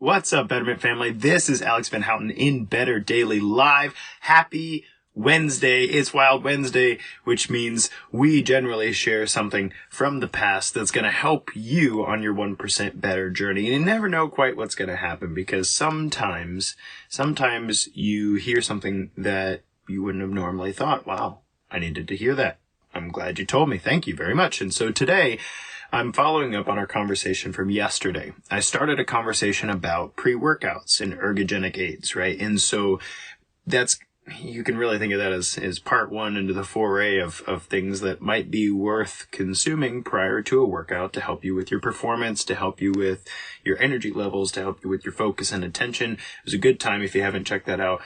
What's up, Betterment family? This is Alex Van Houten in Better Daily Live. Happy Wednesday. It's Wild Wednesday, which means we generally share something from the past that's going to help you on your 1% better journey. And you never know quite what's going to happen because sometimes you hear something that you wouldn't have normally thought. Wow, I needed to hear that. I'm glad you told me. Thank you very much. And so today, I'm following up on our conversation from yesterday. I started a conversation about pre-workouts and ergogenic aids, right? And so you can really think of that as part one into the foray of things that might be worth consuming prior to a workout to help you with your performance, to help you with your energy levels, to help you with your focus and attention. It was a good time. If you haven't checked that out,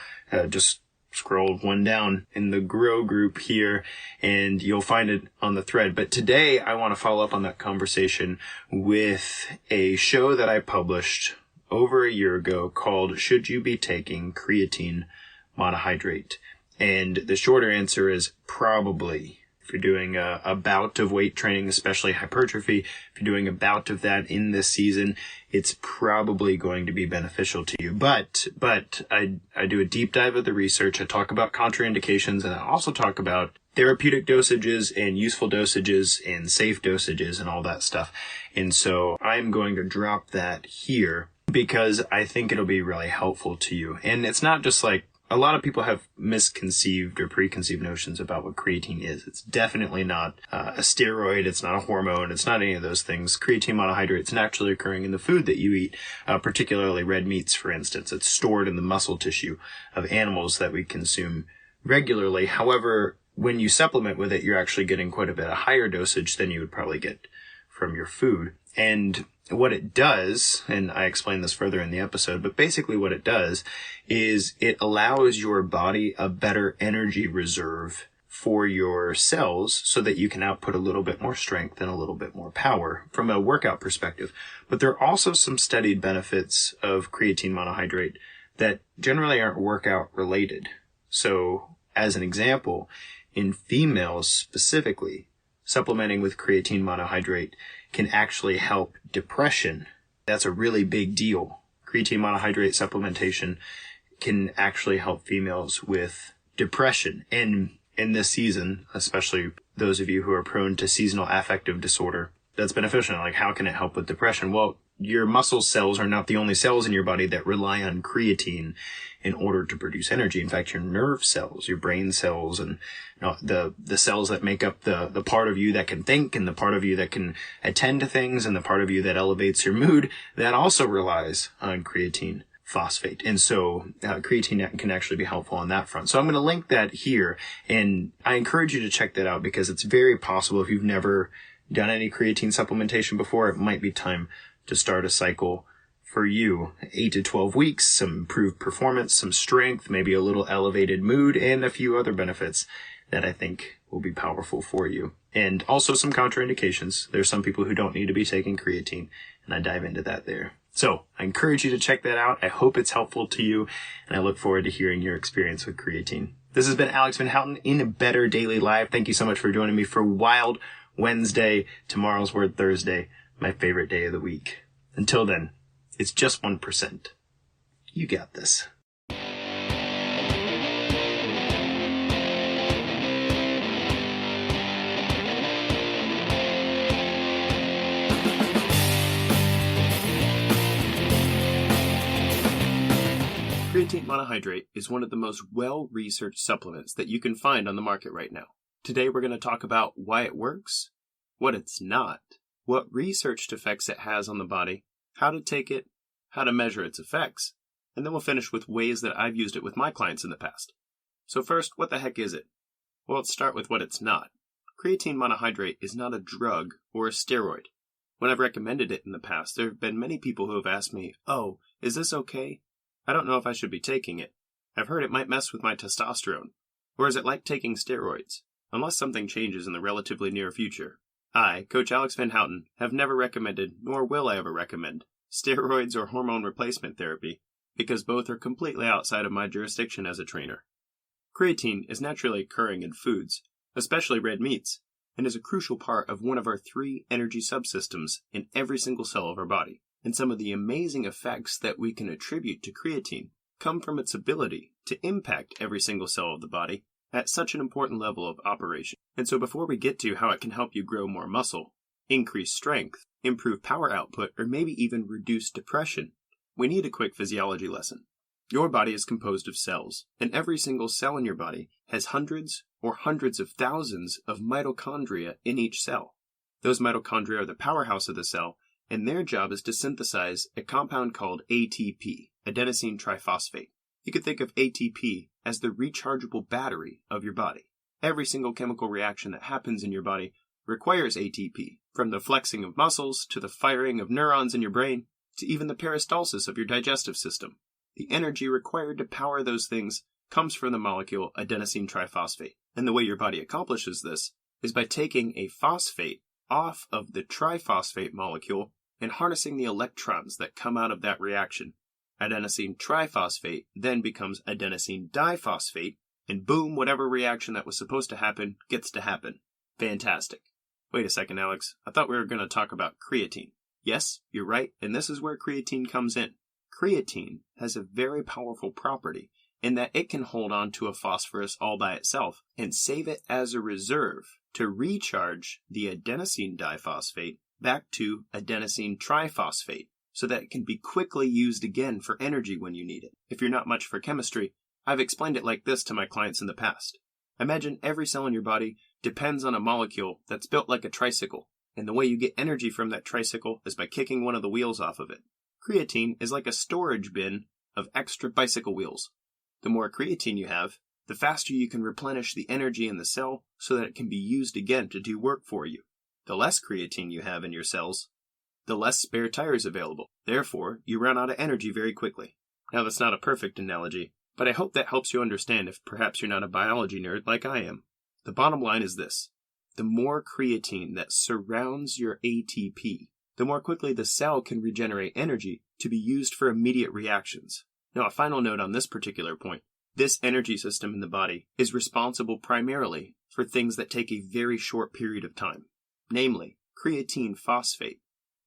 just scroll one down in the Grow group here and you'll find it on the thread. But today I want to follow up on that conversation with a show that I published over a year ago called Should You Be Taking Creatine Monohydrate? And the shorter answer is probably. If you're doing a bout of weight training, especially hypertrophy, if you're doing a bout of that in this season, it's probably going to be beneficial to you. But I do a deep dive of the research. I talk about contraindications, and I also talk about therapeutic dosages and useful dosages and safe dosages and all that stuff. And so I'm going to drop that here because I think it'll be really helpful to you. And it's not just like, a lot of people have misconceived or preconceived notions about what creatine is. It's definitely not a steroid. It's not a hormone. It's not any of those things. Creatine monohydrate is naturally occurring in the food that you eat, particularly red meats, for instance. It's stored in the muscle tissue of animals that we consume regularly. However, when you supplement with it, you're actually getting quite a bit of higher dosage than you would probably get from your food. And what it does, and I explain this further in the episode, but basically what it does is it allows your body a better energy reserve for your cells so that you can output a little bit more strength and a little bit more power from a workout perspective. But there are also some studied benefits of creatine monohydrate that generally aren't workout related. So as an example, in females specifically, supplementing with creatine monohydrate can actually help depression. That's a really big deal. Creatine monohydrate supplementation can actually help females with depression. And in this season, especially those of you who are prone to seasonal affective disorder, that's beneficial. Like, how can it help with depression? Well, your muscle cells are not the only cells in your body that rely on creatine in order to produce energy. In fact, your nerve cells, your brain cells, and the cells that make up the part of you that can think and the part of you that can attend to things and the part of you that elevates your mood, that also relies on creatine phosphate. And so creatine can actually be helpful on that front. So I'm going to link that here, and I encourage you to check that out because it's very possible if you've never done any creatine supplementation before, it might be time to start a cycle for you. 8 to 12 weeks, some improved performance, some strength, maybe a little elevated mood, and a few other benefits that I think will be powerful for you. And also some contraindications. There's some people who don't need to be taking creatine, and I dive into that there. So I encourage you to check that out. I hope it's helpful to you, and I look forward to hearing your experience with creatine. This has been Alex Van Houten in Better Daily Live. Thank you so much for joining me for Wild Wednesday. Tomorrow's Word Thursday, my favorite day of the week. Until then, it's just 1%. You got this. Creatine monohydrate is one of the most well-researched supplements that you can find on the market right now. Today we're going to talk about why it works, what it's not, what researched effects it has on the body, how to take it, how to measure its effects, and then we'll finish with ways that I've used it with my clients in the past. So first, what the heck is it? Well, let's start with what it's not. Creatine monohydrate is not a drug or a steroid. When I've recommended it in the past, there have been many people who have asked me, "Oh, is this okay? I don't know if I should be taking it. I've heard it might mess with my testosterone. Or is it like taking steroids? Unless something changes in the relatively near future." I, Coach Alex Van Houten, have never recommended, nor will I ever recommend, steroids or hormone replacement therapy, because both are completely outside of my jurisdiction as a trainer. Creatine is naturally occurring in foods, especially red meats, and is a crucial part of one of our 3 energy subsystems in every single cell of our body. And some of the amazing effects that we can attribute to creatine come from its ability to impact every single cell of the body at such an important level of operation. And so before we get to how it can help you grow more muscle, increase strength, improve power output, or maybe even reduce depression, we need a quick physiology lesson. Your body is composed of cells, and every single cell in your body has hundreds or hundreds of thousands of mitochondria in each cell. Those mitochondria are the powerhouse of the cell, and their job is to synthesize a compound called ATP, adenosine triphosphate. You could think of ATP as the rechargeable battery of your body. Every single chemical reaction that happens in your body requires ATP, from the flexing of muscles to the firing of neurons in your brain to even the peristalsis of your digestive system. The energy required to power those things comes from the molecule adenosine triphosphate. And the way your body accomplishes this is by taking a phosphate off of the triphosphate molecule and harnessing the electrons that come out of that reaction. Adenosine triphosphate then becomes adenosine diphosphate, and boom, whatever reaction that was supposed to happen gets to happen. Fantastic. Wait a second, Alex. I thought we were going to talk about creatine. Yes, you're right, and this is where creatine comes in. Creatine has a very powerful property in that it can hold on to a phosphorus all by itself and save it as a reserve to recharge the adenosine diphosphate back to adenosine triphosphate so that it can be quickly used again for energy when you need it. If you're not much for chemistry, I've explained it like this to my clients in the past. Imagine every cell in your body depends on a molecule that's built like a tricycle, and the way you get energy from that tricycle is by kicking one of the wheels off of it. Creatine is like a storage bin of extra bicycle wheels. The more creatine you have, the faster you can replenish the energy in the cell so that it can be used again to do work for you. The less creatine you have in your cells, the less spare tires available. Therefore, you run out of energy very quickly. Now, that's not a perfect analogy, but I hope that helps you understand if perhaps you're not a biology nerd like I am. The bottom line is this. The more creatine that surrounds your ATP, the more quickly the cell can regenerate energy to be used for immediate reactions. Now, a final note on this particular point. This energy system in the body is responsible primarily for things that take a very short period of time. Namely, creatine phosphate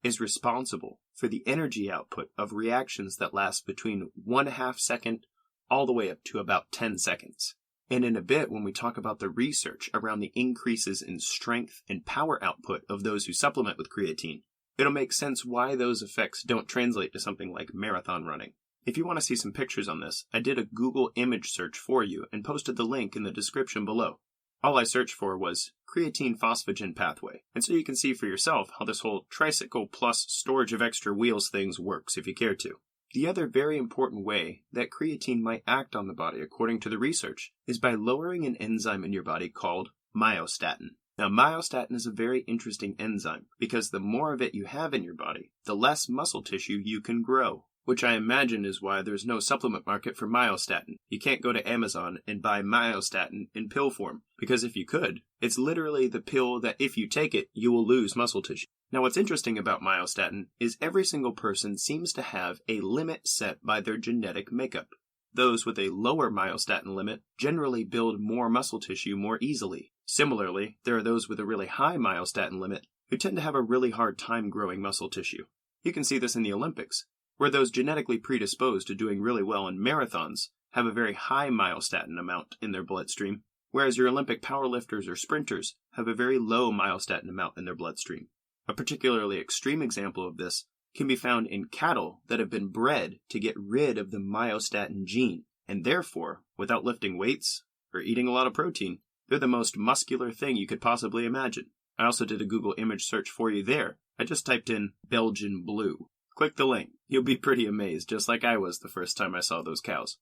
is responsible for the energy output of reactions that last between 1/2 second all the way up to about 10 seconds. And in a bit, when we talk about the research around the increases in strength and power output of those who supplement with creatine, it'll make sense why those effects don't translate to something like marathon running. If you want to see some pictures on this, I did a Google image search for you and posted the link in the description below. All I searched for was creatine phosphagen pathway, and so you can see for yourself how this whole tricycle plus storage of extra wheels things works if you care to. The other very important way that creatine might act on the body, according to the research, is by lowering an enzyme in your body called myostatin. Now, myostatin is a very interesting enzyme because the more of it you have in your body, the less muscle tissue you can grow, which I imagine is why there's no supplement market for myostatin. You can't go to Amazon and buy myostatin in pill form, because if you could, it's literally the pill that if you take it, you will lose muscle tissue. Now, what's interesting about myostatin is every single person seems to have a limit set by their genetic makeup. Those with a lower myostatin limit generally build more muscle tissue more easily. Similarly, there are those with a really high myostatin limit who tend to have a really hard time growing muscle tissue. You can see this in the Olympics, where those genetically predisposed to doing really well in marathons have a very high myostatin amount in their bloodstream, whereas your Olympic powerlifters or sprinters have a very low myostatin amount in their bloodstream. A particularly extreme example of this can be found in cattle that have been bred to get rid of the myostatin gene, and therefore, without lifting weights or eating a lot of protein, they're the most muscular thing you could possibly imagine. I also did a Google image search for you there. I just typed in Belgian blue. Click the link. You'll be pretty amazed, just like I was the first time I saw those cows.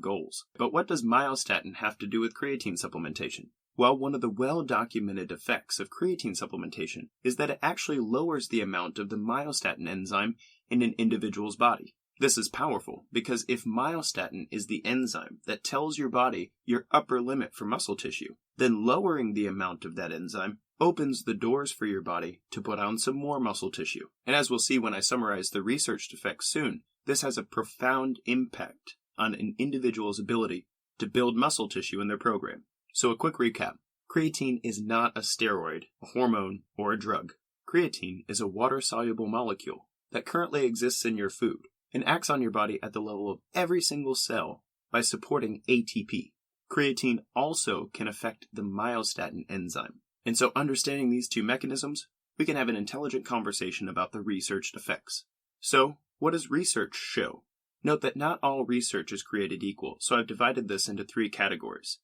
#goals. But what does myostatin have to do with creatine supplementation? Well, one of the well-documented effects of creatine supplementation is that it actually lowers the amount of the myostatin enzyme in an individual's body. This is powerful because if myostatin is the enzyme that tells your body your upper limit for muscle tissue, then lowering the amount of that enzyme opens the doors for your body to put on some more muscle tissue. And as we'll see when I summarize the researched effects soon, this has a profound impact on an individual's ability to build muscle tissue in their program. So a quick recap. Creatine is not a steroid, a hormone, or a drug. Creatine is a water-soluble molecule that currently exists in your food and acts on your body at the level of every single cell by supporting ATP. Creatine also can affect the myostatin enzyme. And so understanding these two mechanisms, we can have an intelligent conversation about the researched effects. So, what does research show? Note that not all research is created equal, so I've divided this into 3 categories.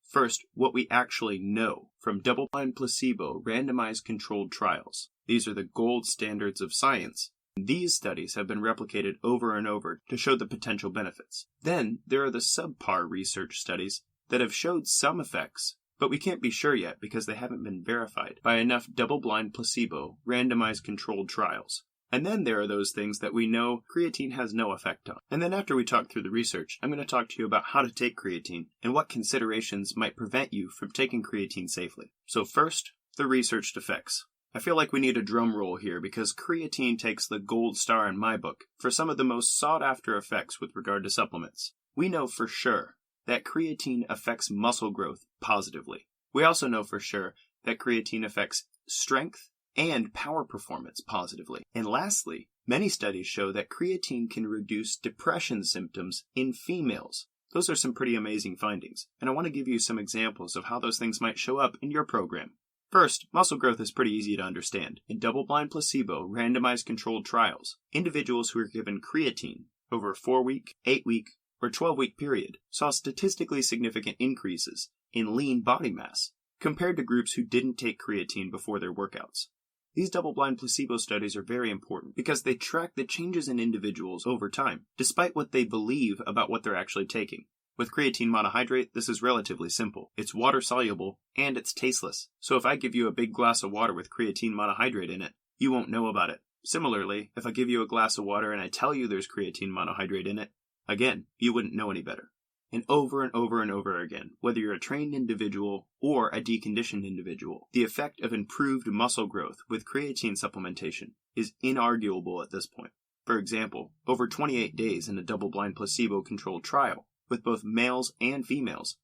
First, what we actually know from double-blind placebo randomized controlled trials. These are the gold standards of science. These studies have been replicated over and over to show the potential benefits. Then, there are the subpar research studies that have showed some effects, but we can't be sure yet because they haven't been verified by enough double-blind placebo randomized controlled trials. And then there are those things that we know creatine has no effect on. And then after we talk through the research, I'm going to talk to you about how to take creatine and what considerations might prevent you from taking creatine safely. So first, the researched effects. I feel like we need a drum roll here because creatine takes the gold star in my book for some of the most sought-after effects with regard to supplements. We know for sure that creatine affects muscle growth positively. We also know for sure that creatine affects strength and power performance positively. And lastly, many studies show that creatine can reduce depression symptoms in females. Those are some pretty amazing findings, and I want to give you some examples of how those things might show up in your program. First, muscle growth is pretty easy to understand. In double-blind placebo randomized controlled trials, individuals who were given creatine over a 4-week, 8-week, or 12-week period saw statistically significant increases in lean body mass compared to groups who didn't take creatine before their workouts. These double-blind placebo studies are very important because they track the changes in individuals over time, despite what they believe about what they're actually taking. With creatine monohydrate, this is relatively simple. It's water-soluble, and it's tasteless. So if I give you a big glass of water with creatine monohydrate in it, you won't know about it. Similarly, if I give you a glass of water and I tell you there's creatine monohydrate in it, again, you wouldn't know any better. And over and over and over again, whether you're a trained individual or a deconditioned individual, the effect of improved muscle growth with creatine supplementation is inarguable at this point. For example, over 28 days in a double-blind placebo-controlled trial, with both males and females,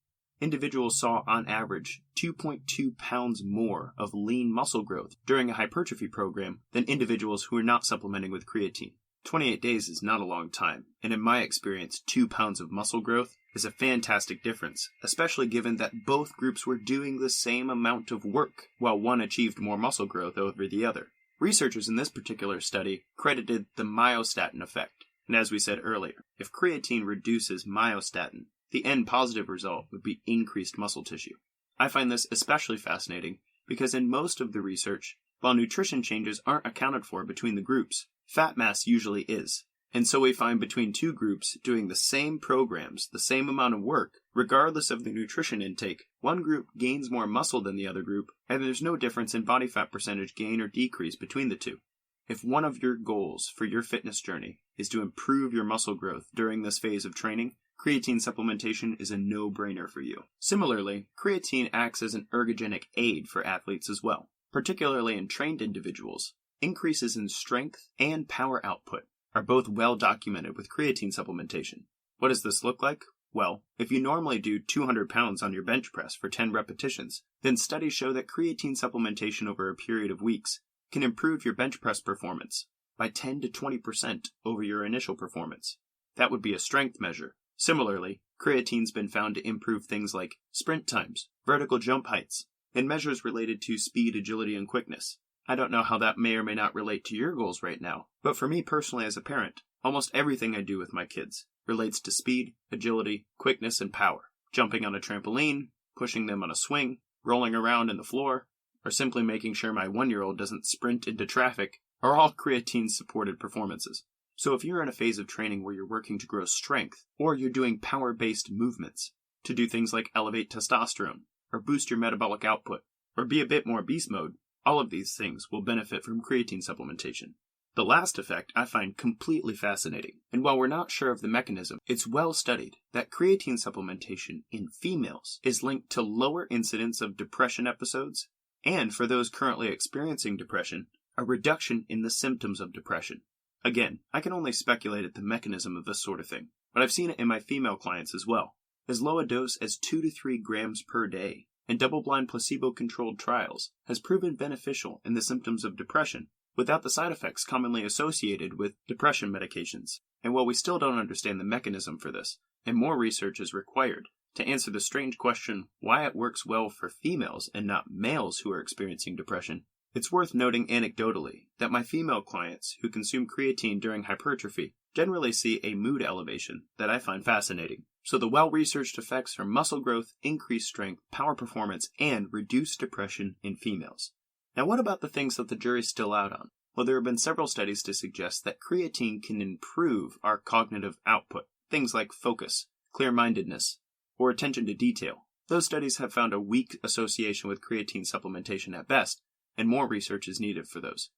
individuals saw on average 2.2 pounds more of lean muscle growth during a hypertrophy program than individuals who are not supplementing with creatine. 28 days is not a long time, and in my experience, 2 pounds of muscle growth is a fantastic difference, especially given that both groups were doing the same amount of work, while one achieved more muscle growth over the other. Researchers in this particular study credited the myostatin effect, and as we said earlier, if creatine reduces myostatin, the end positive result would be increased muscle tissue. I find this especially fascinating because in most of the research, while nutrition changes aren't accounted for between the groups, fat mass usually is. And so we find between two groups doing the same programs, the same amount of work, regardless of the nutrition intake, one group gains more muscle than the other group, and there's no difference in body fat percentage gain or decrease between the two. If one of your goals for your fitness journey is to improve your muscle growth during this phase of training, creatine supplementation is a no-brainer for you. Similarly, creatine acts as an ergogenic aid for athletes as well, particularly in trained individuals. Increases in strength and power output are both well documented with creatine supplementation. What does this look like? Well, if you normally do 200 pounds on your bench press for 10 repetitions, then studies show that creatine supplementation over a period of weeks can improve your bench press performance by 10 to 20% over your initial performance. That would be a strength measure. Similarly, creatine's been found to improve things like sprint times, vertical jump heights, and measures related to speed, agility, and quickness. I don't know how that may or may not relate to your goals right now, but for me personally as a parent, almost everything I do with my kids relates to speed, agility, quickness, and power. Jumping on a trampoline, pushing them on a swing, rolling around in the floor, or simply making sure my 1-year-old doesn't sprint into traffic are all creatine-supported performances. So if you're in a phase of training where you're working to grow strength, or you're doing power-based movements to do things like elevate testosterone, or boost your metabolic output, or be a bit more beast mode, all of these things will benefit from creatine supplementation. The last effect I find completely fascinating, and while we're not sure of the mechanism, it's well studied that creatine supplementation in females is linked to lower incidence of depression episodes, and for those currently experiencing depression, a reduction in the symptoms of depression. Again, I can only speculate at the mechanism of this sort of thing, but I've seen it in my female clients as well. As low a dose as 2 to 3 grams per day in double-blind placebo-controlled trials has proven beneficial in the symptoms of depression, without the side effects commonly associated with depression medications. And while we still don't understand the mechanism for this, and more research is required to answer the strange question why it works well for females and not males who are experiencing depression, it's worth noting anecdotally that my female clients who consume creatine during hypertrophy generally see a mood elevation that I find fascinating. So the well-researched effects are muscle growth, increased strength, power performance, and reduced depression in females. Now what about the things that the jury's still out on? Well, there have been several studies to suggest that creatine can improve our cognitive output, things like focus, clear-mindedness, or attention to detail. Those studies have found a weak association with creatine supplementation at best, and more research is needed for those.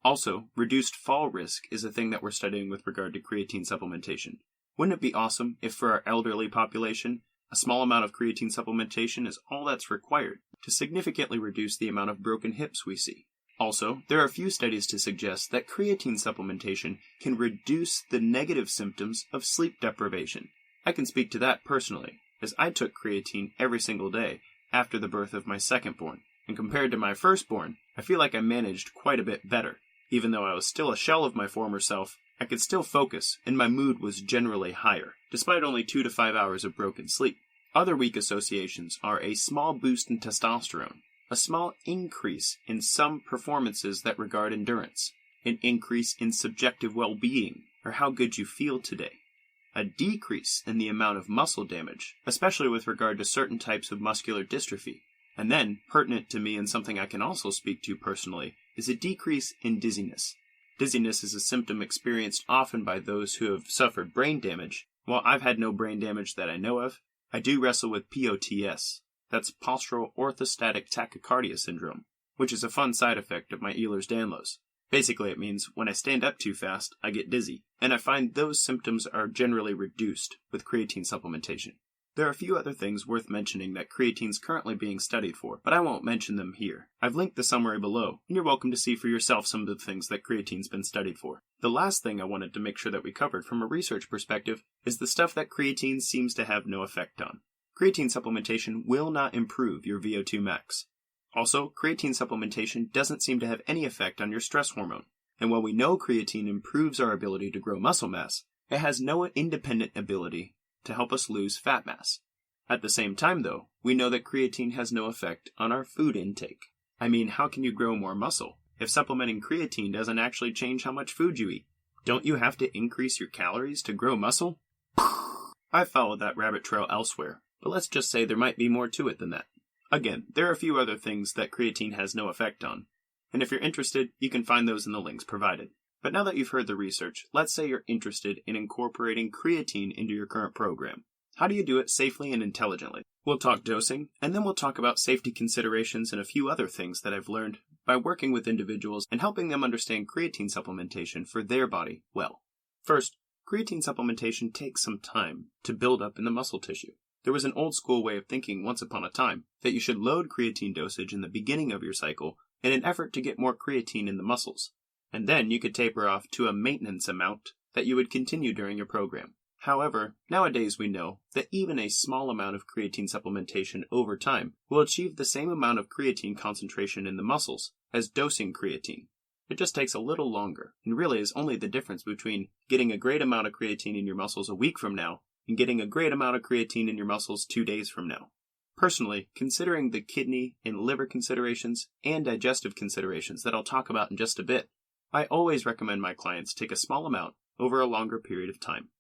Also, reduced fall risk is a thing that we're studying with regard to creatine supplementation. Wouldn't it be awesome if for our elderly population, a small amount of creatine supplementation is all that's required to significantly reduce the amount of broken hips we see? Also, there are a few studies to suggest that creatine supplementation can reduce the negative symptoms of sleep deprivation. I can speak to that personally, as I took creatine every single day after the birth of my secondborn, and compared to my firstborn, I feel like I managed quite a bit better. Even though I was still a shell of my former self, I could still focus, and my mood was generally higher, despite only 2 to 5 hours of broken sleep. Other weak associations are a small boost in testosterone, a small increase in some performances that regard endurance, an increase in subjective well-being, or how good you feel today, a decrease in the amount of muscle damage, especially with regard to certain types of muscular dystrophy, and then, pertinent to me and something I can also speak to personally, is a decrease in dizziness. Dizziness is a symptom experienced often by those who have suffered brain damage. While I've had no brain damage that I know of, I do wrestle with POTS. That's postural orthostatic tachycardia syndrome, which is a fun side effect of my Ehlers-Danlos. Basically, it means when I stand up too fast, I get dizzy, and I find those symptoms are generally reduced with creatine supplementation. There are a few other things worth mentioning that creatine's currently being studied for, but I won't mention them here. I've linked the summary below, and you're welcome to see for yourself some of the things that creatine's been studied for. The last thing I wanted to make sure that we covered from a research perspective is the stuff that creatine seems to have no effect on. Creatine supplementation will not improve your VO2 max. Also, creatine supplementation doesn't seem to have any effect on your stress hormone. And while we know creatine improves our ability to grow muscle mass, it has no independent ability to help us lose fat mass. At the same time, though, we know that creatine has no effect on our food intake. I mean, how can you grow more muscle if supplementing creatine doesn't actually change how much food you eat? Don't you have to increase your calories to grow muscle? I've followed that rabbit trail elsewhere, but let's just say there might be more to it than that. Again, there are a few other things that creatine has no effect on, and if you're interested, you can find those in the links provided. But now that you've heard the research, let's say you're interested in incorporating creatine into your current program. How do you do it safely and intelligently? We'll talk dosing, and then we'll talk about safety considerations and a few other things that I've learned by working with individuals and helping them understand creatine supplementation for their body well. First, creatine supplementation takes some time to build up in the muscle tissue. There was an old school way of thinking once upon a time that you should load creatine dosage in the beginning of your cycle in an effort to get more creatine in the muscles, and then you could taper off to a maintenance amount that you would continue during your program. However, nowadays we know that even a small amount of creatine supplementation over time will achieve the same amount of creatine concentration in the muscles as dosing creatine. It just takes a little longer, and really is only the difference between getting a great amount of creatine in your muscles a week from now and getting a great amount of creatine in your muscles 2 days from now. Personally, considering the kidney and liver considerations and digestive considerations that I'll talk about in just a bit, I always recommend my clients take a small amount over a longer period of time.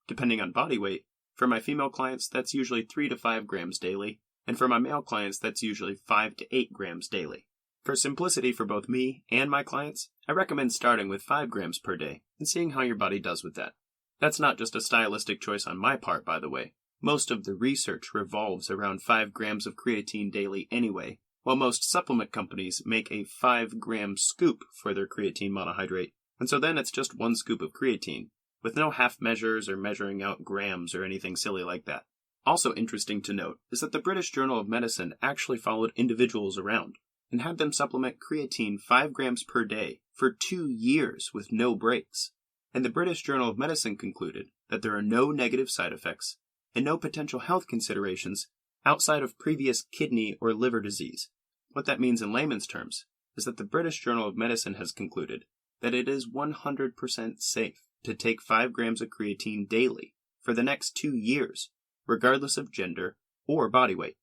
Depending on body weight, for my female clients that's usually 3 to 5 grams daily, and for my male clients that's usually 5 to 8 grams daily. For simplicity for both me and my clients, I recommend starting with 5 grams per day and seeing how your body does with that. That's not just a stylistic choice on my part, by the way. Most of the research revolves around 5 grams of creatine daily anyway, while most supplement companies make a 5-gram scoop for their creatine monohydrate, and so then it's just 1 scoop of creatine, with no half measures or measuring out grams or anything silly like that. Also interesting to note is that the British Journal of Medicine actually followed individuals around and had them supplement creatine 5 grams per day for 2 years with no breaks. And the British Journal of Medicine concluded that there are no negative side effects and no potential health considerations outside of previous kidney or liver disease. What that means in layman's terms is that the British Journal of Medicine has concluded that it is 100% safe to take 5 grams of creatine daily for the next 2 years, regardless of gender or body weight.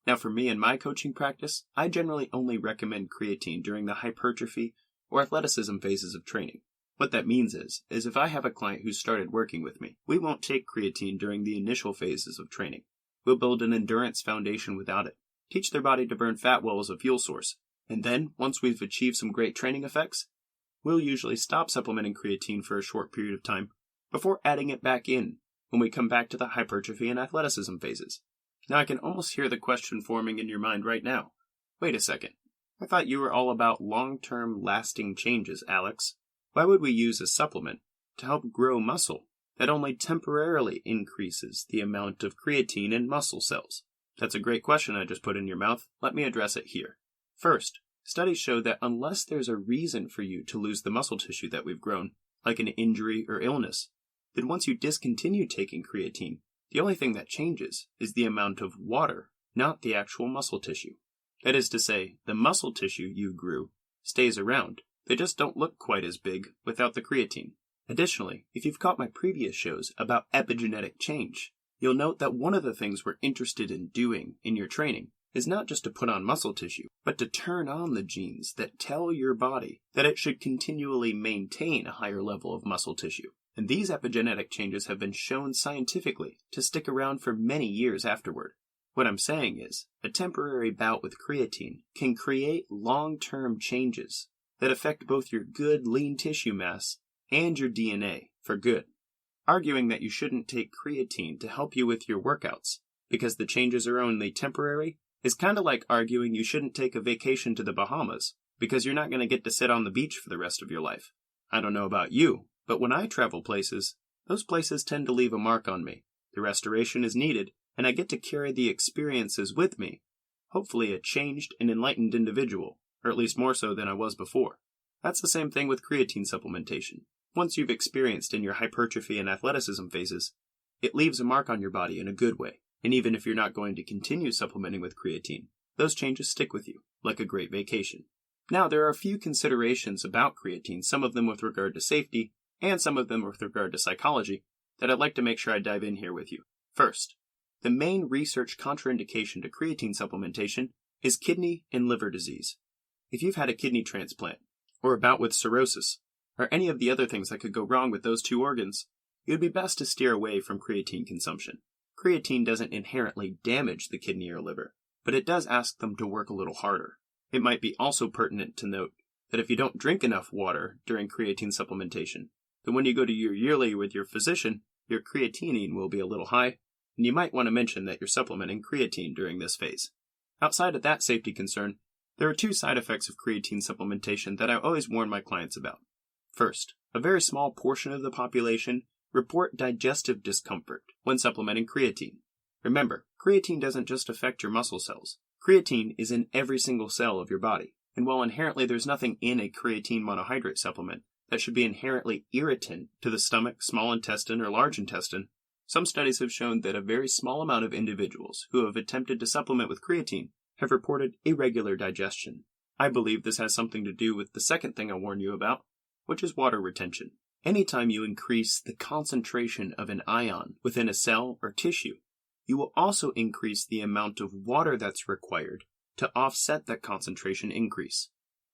Now for me in my coaching practice, I generally only recommend creatine during the hypertrophy or athleticism phases of training. What that means is if I have a client who started working with me, we won't take creatine during the initial phases of training. We'll build an endurance foundation without it, teach their body to burn fat well as a fuel source, and then, once we've achieved some great training effects, we'll usually stop supplementing creatine for a short period of time before adding it back in when we come back to the hypertrophy and athleticism phases. Now I can almost hear the question forming in your mind right now. Wait a second. I thought you were all about long-term lasting changes, Alex. Why would we use a supplement to help grow muscle that only temporarily increases the amount of creatine in muscle cells? That's a great question I just put in your mouth. Let me address it here. First, studies show that unless there's a reason for you to lose the muscle tissue that we've grown, like an injury or illness, then once you discontinue taking creatine, the only thing that changes is the amount of water, not the actual muscle tissue. That is to say, the muscle tissue you grew stays around. They just don't look quite as big without the creatine. Additionally, if you've caught my previous shows about epigenetic change, you'll note that one of the things we're interested in doing in your training is not just to put on muscle tissue, but to turn on the genes that tell your body that it should continually maintain a higher level of muscle tissue. And these epigenetic changes have been shown scientifically to stick around for many years afterward. What I'm saying is, a temporary bout with creatine can create long-term changes that affect both your good lean tissue mass and your DNA for good. Arguing that you shouldn't take creatine to help you with your workouts because the changes are only temporary is kind of like arguing you shouldn't take a vacation to the Bahamas because you're not going to get to sit on the beach for the rest of your life. I don't know about you, but when I travel places, those places tend to leave a mark on me. The restoration is needed, and I get to carry the experiences with me, hopefully a changed and enlightened individual, or at least more so than I was before. That's the same thing with creatine supplementation. Once you've experienced in your hypertrophy and athleticism phases, it leaves a mark on your body in a good way. And even if you're not going to continue supplementing with creatine, those changes stick with you, like a great vacation. Now, there are a few considerations about creatine, some of them with regard to safety, and some of them with regard to psychology, that I'd like to make sure I dive in here with you. First, the main research contraindication to creatine supplementation is kidney and liver disease. If you've had a kidney transplant, or a bout with cirrhosis, or any of the other things that could go wrong with those two organs, it would be best to steer away from creatine consumption. Creatine doesn't inherently damage the kidney or liver, but it does ask them to work a little harder. It might be also pertinent to note that if you don't drink enough water during creatine supplementation, then when you go to your yearly with your physician, your creatinine will be a little high, and you might want to mention that you're supplementing creatine during this phase. Outside of that safety concern, there are 2 side effects of creatine supplementation that I always warn my clients about. First, a very small portion of the population report digestive discomfort when supplementing creatine. Remember, creatine doesn't just affect your muscle cells. Creatine is in every single cell of your body, and while inherently there's nothing in a creatine monohydrate supplement that should be inherently irritant to the stomach, small intestine, or large intestine, some studies have shown that a very small amount of individuals who have attempted to supplement with creatine have reported irregular digestion. I believe this has something to do with the second thing I warn you about, which is water retention. Anytime you increase the concentration of an ion within a cell or tissue, you will also increase the amount of water that's required to offset that concentration increase.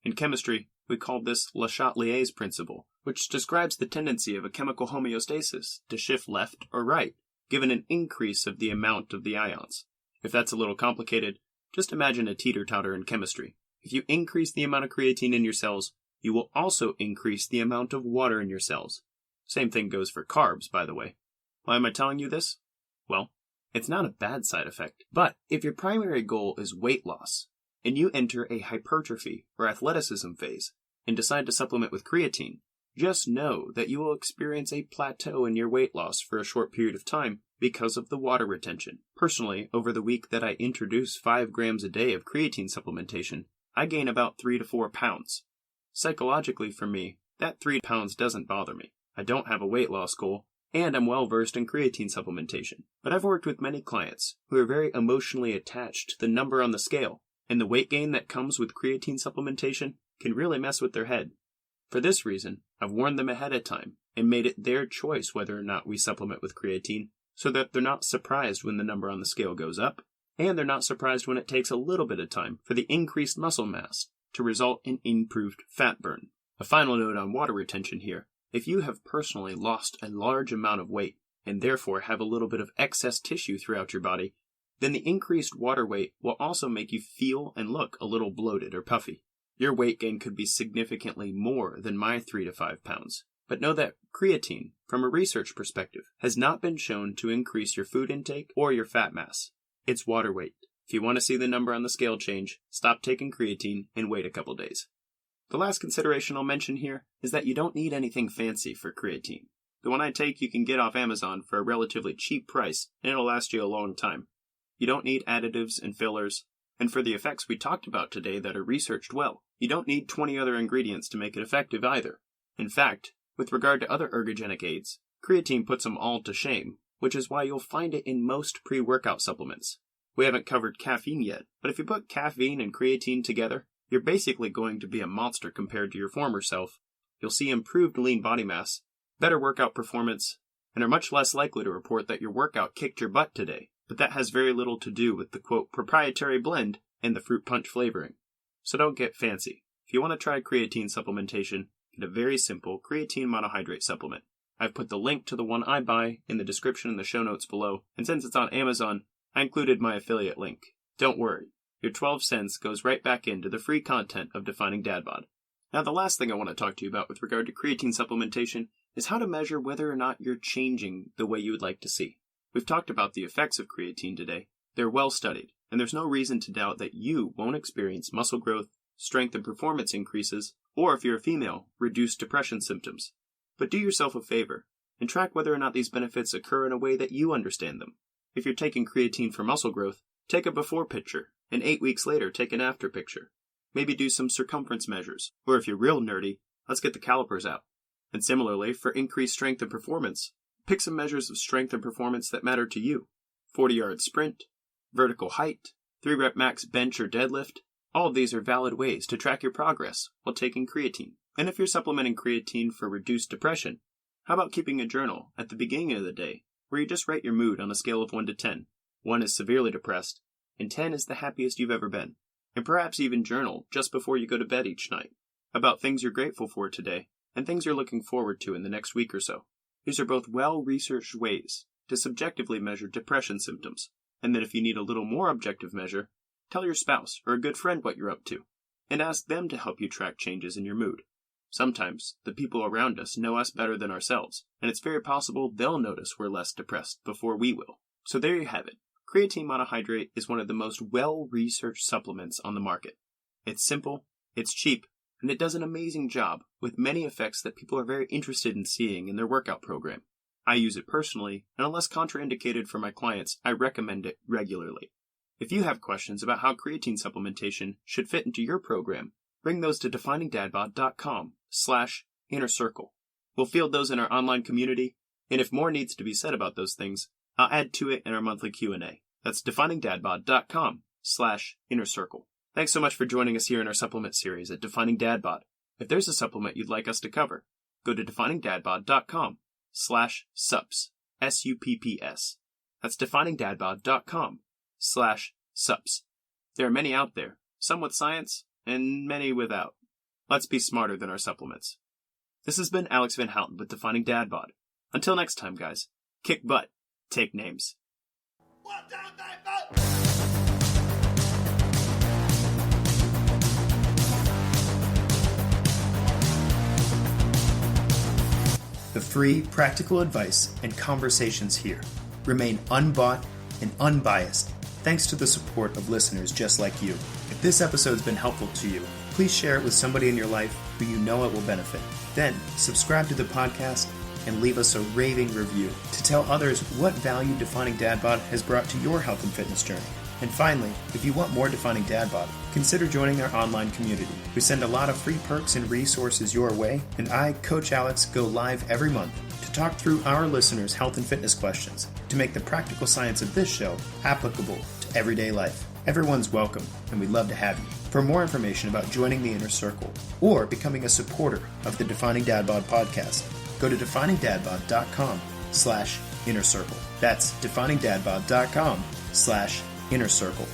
In chemistry, we call this Le Chatelier's principle, which describes the tendency of a chemical homeostasis to shift left or right, given an increase of the amount of the ions. If that's a little complicated, just imagine a teeter-totter in chemistry. If you increase the amount of creatine in your cells, you will also increase the amount of water in your cells. Same thing goes for carbs, by the way. Why am I telling you this? Well, it's not a bad side effect, but if your primary goal is weight loss, and you enter a hypertrophy or athleticism phase and decide to supplement with creatine, just know that you will experience a plateau in your weight loss for a short period of time because of the water retention. Personally, over the week that I introduce 5 grams a day of creatine supplementation, I gain about 3 to 4 pounds. Psychologically for me, that 3 pounds doesn't bother me. I don't have a weight loss goal, and I'm well versed in creatine supplementation. But I've worked with many clients who are very emotionally attached to the number on the scale, and the weight gain that comes with creatine supplementation can really mess with their head. For this reason, I've warned them ahead of time and made it their choice whether or not we supplement with creatine, so that they're not surprised when the number on the scale goes up, and they're not surprised when it takes a little bit of time for the increased muscle mass to result in improved fat burn. A final note on water retention here. If you have personally lost a large amount of weight and therefore have a little bit of excess tissue throughout your body, then the increased water weight will also make you feel and look a little bloated or puffy. Your weight gain could be significantly more than my 3 to 5 pounds. But know that creatine, from a research perspective, has not been shown to increase your food intake or your fat mass. It's water weight. If you want to see the number on the scale change, stop taking creatine and wait a couple days. The last consideration I'll mention here is that you don't need anything fancy for creatine. The one I take you can get off Amazon for a relatively cheap price, and it'll last you a long time. You don't need additives and fillers, and for the effects we talked about today that are researched well, you don't need 20 other ingredients to make it effective either. In fact, with regard to other ergogenic aids, creatine puts them all to shame, which is why you'll find it in most pre-workout supplements. We haven't covered caffeine yet, but if you put caffeine and creatine together, you're basically going to be a monster compared to your former self. You'll see improved lean body mass, better workout performance, and are much less likely to report that your workout kicked your butt today. But that has very little to do with the quote proprietary blend and the fruit punch flavoring. So don't get fancy. If you want to try creatine supplementation, get a very simple creatine monohydrate supplement. I've put the link to the one I buy in the description in the show notes below, and since it's on Amazon, I included my affiliate link. Don't worry, your 12 cents goes right back into the free content of Defining Dad Bod. Now the last thing I want to talk to you about with regard to creatine supplementation is how to measure whether or not you're changing the way you would like to see. We've talked about the effects of creatine today. They're well studied, and there's no reason to doubt that you won't experience muscle growth, strength and performance increases, or if you're a female, reduced depression symptoms. But do yourself a favor and track whether or not these benefits occur in a way that you understand them. If you're taking creatine for muscle growth, take a before picture, and 8 weeks later take an after picture. Maybe do some circumference measures, or if you're real nerdy, let's get the calipers out. And similarly, for increased strength and performance, pick some measures of strength and performance that matter to you. 40-yard sprint, vertical height, 3-rep max bench or deadlift. All of these are valid ways to track your progress while taking creatine. And if you're supplementing creatine for reduced depression, how about keeping a journal at the beginning of the day where you just write your mood on a scale of 1 to 10. 1 is severely depressed, and 10 is the happiest you've ever been. And perhaps even journal just before you go to bed each night about things you're grateful for today and things you're looking forward to in the next week or so. These are both well-researched ways to subjectively measure depression symptoms, and that if you need a little more objective measure, tell your spouse or a good friend what you're up to, and ask them to help you track changes in your mood. Sometimes, the people around us know us better than ourselves, and it's very possible they'll notice we're less depressed before we will. So there you have it. Creatine monohydrate is one of the most well-researched supplements on the market. It's simple, it's cheap, and it does an amazing job with many effects that people are very interested in seeing in their workout program. I use it personally, and unless contraindicated for my clients, I recommend it regularly. If you have questions about how creatine supplementation should fit into your program, bring those to definingdadbod.com/innercircle. We'll field those in our online community, and if more needs to be said about those things, I'll add to it in our monthly Q&A. That's definingdadbod.com/innercircle. Thanks so much for joining us here in our supplement series at Defining Dad Bod. If there's a supplement you'd like us to cover, go to definingdadbod.com/supps. SUPPS. That's definingdadbod.com/supps. There are many out there, some with science and many without. Let's be smarter than our supplements. This has been Alex Van Houten with Defining Dad Bod. Until next time, guys, kick butt, take names. 1, 2, 3, 4. The free, practical advice and conversations here remain unbought and unbiased thanks to the support of listeners just like you. If this episode's been helpful to you, please share it with somebody in your life who you know it will benefit. Then, subscribe to the podcast and leave us a raving review to tell others what value Defining Dad Bod has brought to your health and fitness journey. And finally, if you want more Defining Dad Bod, consider joining our online community. We send a lot of free perks and resources your way, and I, Coach Alex, go live every month to talk through our listeners' health and fitness questions to make the practical science of this show applicable to everyday life. Everyone's welcome, and we'd love to have you. For more information about joining the Inner Circle or becoming a supporter of the Defining Dad Bod podcast, go to definingdadbod.com/inner circle. That's definingdadbod.com/inner circle.